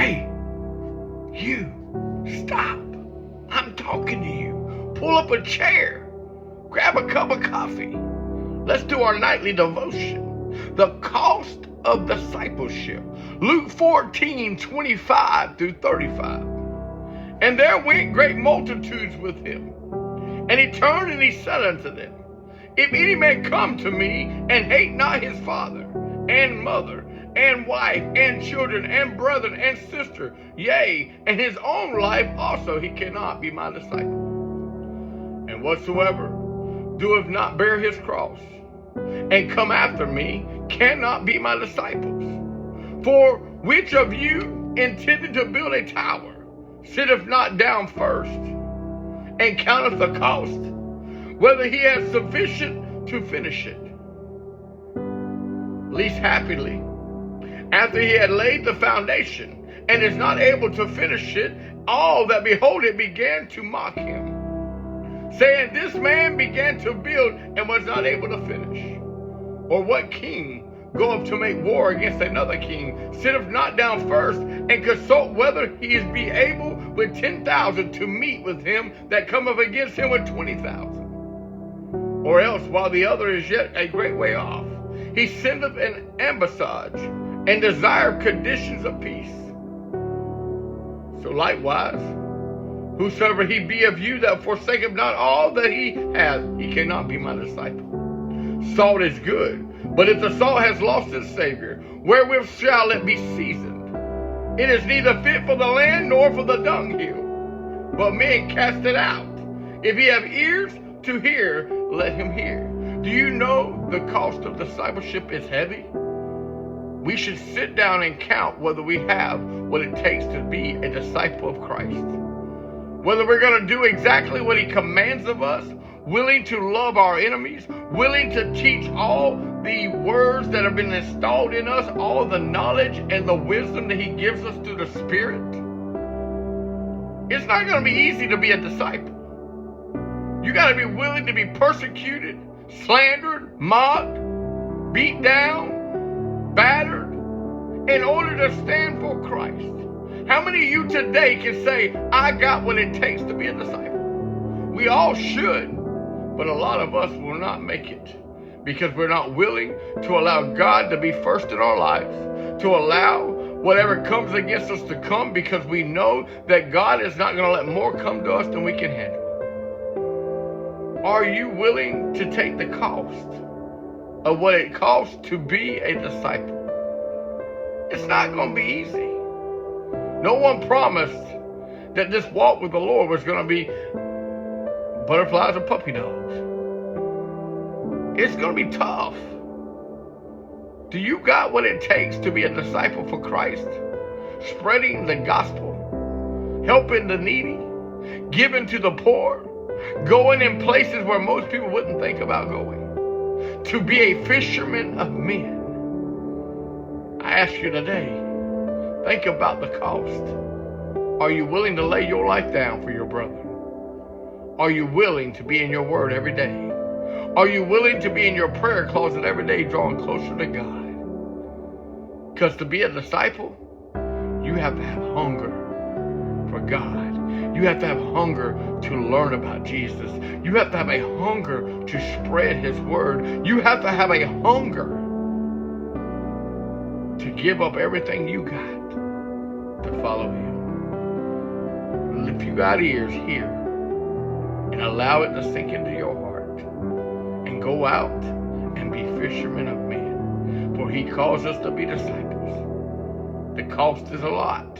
Hey, you, stop. I'm talking to you. Pull up a chair. Grab a cup of coffee. Let's do our nightly devotion. The cost of discipleship. Luke 14:25 through 35. And there went great multitudes with him. And he turned and he said unto them, If any man come to me and hate not his father and mother and wife and children and brethren and sister, yea, and his own life also, he cannot be my disciple. And whatsoever doeth not bear his cross and come after me cannot be my disciples. For which of you intended to build a tower sitteth not down first and counteth the cost, whether he has sufficient to finish it? Least happily, after he had laid the foundation and is not able to finish it, all that behold it began to mock him, saying, This man began to build and was not able to finish. Or what king go up to make war against another king, sitteth not down first and consult whether he is be able with 10,000 to meet with him that cometh against him with 20,000? Or else, while the other is yet a great way off, he sendeth an ambassage and desireth conditions of peace. So likewise, whosoever he be of you that forsaketh not all that he hath, he cannot be my disciple. Salt is good, but if the salt has lost its savor, wherewith shall it be seasoned? It is neither fit for the land nor for the dunghill, but men cast it out. If he have ears to hear, let him hear. Do you know the cost of discipleship is heavy? We should sit down and count whether we have what it takes to be a disciple of Christ. Whether we're going to do exactly what he commands of us, willing to love our enemies, willing to teach all the words that have been installed in us, all the knowledge and the wisdom that he gives us through the Spirit. It's not going to be easy to be a disciple. You got to be willing to be persecuted, slandered, mocked, beat down, battered, in order to stand for Christ. How many of you today can say, I got what it takes to be a disciple? We all should, but a lot of us will not make it because we're not willing to allow God to be first in our lives, to allow whatever comes against us to come, because we know that God is not going to let more come to us than we can handle. Are you willing to take the cost of what it costs to be a disciple? It's not going to be easy. No one promised that this walk with the Lord was going to be butterflies and puppy dogs. It's going to be tough. Do you got what it takes to be a disciple for Christ? Spreading the gospel, helping the needy, giving to the poor, going in places where most people wouldn't think about going, to be a fisherman of men. I ask you today, think about the cost. Are you willing to lay your life down for your brother? Are you willing to be in your word every day? Are you willing to be in your prayer closet every day, drawing closer to God? Because to be a disciple, you have to have hunger for God. You have to have hunger to learn about Jesus. You have to have a hunger to spread his word. You have to have a hunger to give up everything you got to follow him. If you got ears, hear and allow it to sink into your heart, and go out and be fishermen of men, for he calls us to be disciples. The cost is a lot,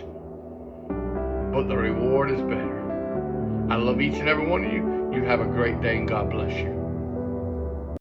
but the reward is better. I love each and every one of you. You have a great day, and God bless you.